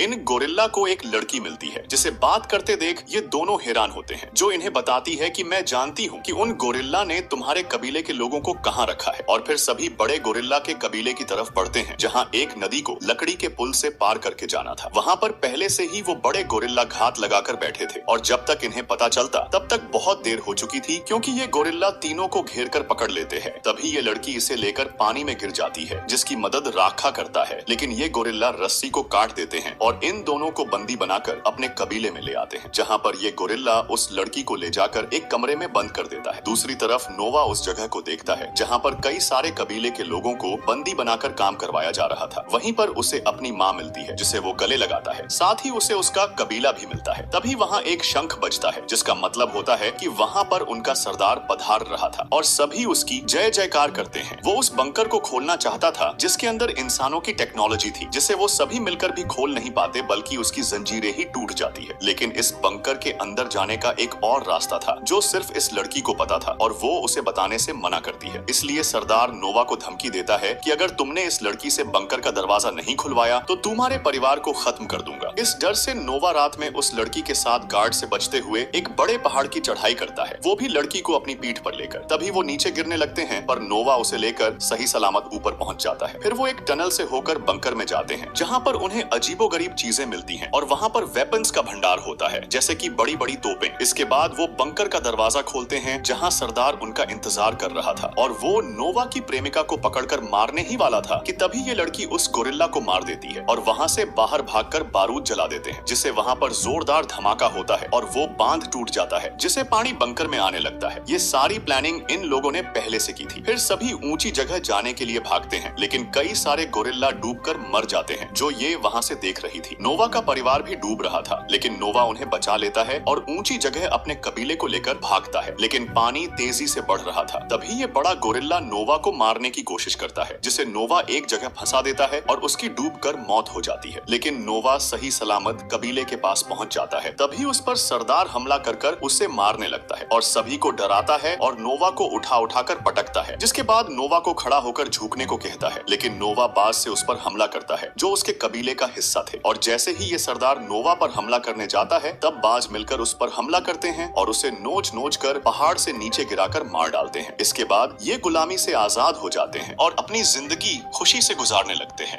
इन gorilla को एक लड़की मिलती है जिसे बात करते देख ये दोनों हैरान होते हैं, जो इन्हें बताती है कि मैं जानती हूँ कि उन गोरिल्ला ने तुम्हारे कबीले के लोगों को कहाँ रखा है। और फिर सभी बड़े गोरिल्ला के कबीले की तरफ बढ़ते हैं, जहाँ एक नदी को लकड़ी के पुल से पार करके जाना था। वहाँ पर पहले से ही वो बड़े गोरिल्ला घात लगाकर बैठे थे और जब तक इन्हें पता चलता तब तक बहुत देर हो चुकी थी, क्योंकि ये गोरिल्ला तीनों को घेर कर पकड़ लेते हैं। तभी ये लड़की इसे लेकर पानी में गिर जाती है, जिसकी मदद राखा करता है, लेकिन ये गोरिल्ला रस्सी को काट देते हैं और इन दोनों को बंदी बनाकर अपने कबीले में ले आते हैं, जहाँ पर ये गोरिल्ला उस लड़की को ले जाकर एक कमरे में बंद कर देता है। दूसरी तरफ नोवा उस जगह को देखता है जहाँ पर कई सारे कबीले के लोगों को बंदी बनाकर काम करवाया जा रहा था। वहीं पर उसे अपनी माँ मिलती है, जिसे वो गले लगाता है। साथ ही उसे उसका कबीला भी मिलता है। तभी वहाँ एक शंख बजता है, जिसका मतलब होता है कि वहाँ पर उनका सरदार पधार रहा था और सभी उसकी जय जयकार करते हैं। वो उस बंकर को खोलना चाहता था जिसके अंदर इंसानों की टेक्नोलॉजी थी, जिसे वो सभी मिलकर भी खोल नहीं पाते, बल्कि उसकी जंजीरें ही टूट जाती है। लेकिन इस बंकर के अंदर जाने का एक और रास्ता था जो सिर्फ इस लड़की को पता था और वो उसे बताने से मना करती है। इसलिए सरदार नोवा को धमकी देता है कि अगर तुमने इस लड़की से बंकर का दरवाजा नहीं खुलवाया तो तुम्हारे परिवार को खत्म कर दूंगा। इस डर से नोवा रात में उस लड़की के साथ गार्ड से बचते हुए एक बड़े पहाड़ की चढ़ाई करता है, वो भी लड़की को अपनी पीठ पर लेकर। तभी वो नीचे गिरने लगते हैं, पर नोवा उसे लेकर सही सलामत ऊपर पहुंच जाता है। फिर वो एक टनल से होकर बंकर में जाते हैं, जहाँ पर उन्हें अजीबोगरीब चीजें मिलती हैं और वहाँ पर वेपन्स का भंडार होता है, जैसे कि बड़ी बड़ी तोपें। इसके बाद वो बंकर का दरवाजा खोलते हैं, जहाँ सरदार उनका इंतजार कर रहा था और वो नोवा की प्रेमिका को पकड़कर मारने ही वाला था कि तभी ये लड़की उस गोरिल्ला को मार देती है और वहाँ से बाहर भागकर बारूद जला देते हैं, जिससे वहाँ पर जोरदार धमाका होता है और वो बांध टूट जाता है, जिससे पानी बंकर में आने लगता है। ये सारी प्लानिंग इन लोगों ने पहले से की थी। फिर सभी ऊंची जगह जाने के लिए भागते हैं, लेकिन कई सारे गोरिल्ला डूबकर मर जाते हैं, जो ये वहाँ से देख रही थी। नोवा का परिवार भी डूब रहा था, लेकिन नोवा उन्हें बचा लेता है और ऊंची जगह अपने कबीले को लेकर भागता है, लेकिन पानी तेजी से बढ़ रहा था। तभी ये बड़ा गोरिल्ला नोवा को मारने की कोशिश करता है, जिसे नोवा एक जगह फंसा देता है और उसकी डूबकर मौत हो जाती है। लेकिन नोवा सही सलामत कबीले के पास पहुंच जाता है। तभी उस पर सरदार हमला कर उसे मारने लगता है और सभी को डराता है और नोवा को उठा कर पटकता है, जिसके बाद नोवा को खड़ा होकर झुकने को कहता है। लेकिन नोवा बाज से उस पर हमला करता है, जो उसके कबीले का हिस्सा थे, और जैसे ही ये सरदार नोवा पर हमला करने जाता है तब बाज मिलकर उस पर हमला करते हैं और उसे नोच कर पहाड़ से नीचे गिराकर मार डालते हैं। इसके बाद ये गुलामी से आजाद हो जाते हैं और अपनी जिंदगी खुशी से गुजारने लगते हैं।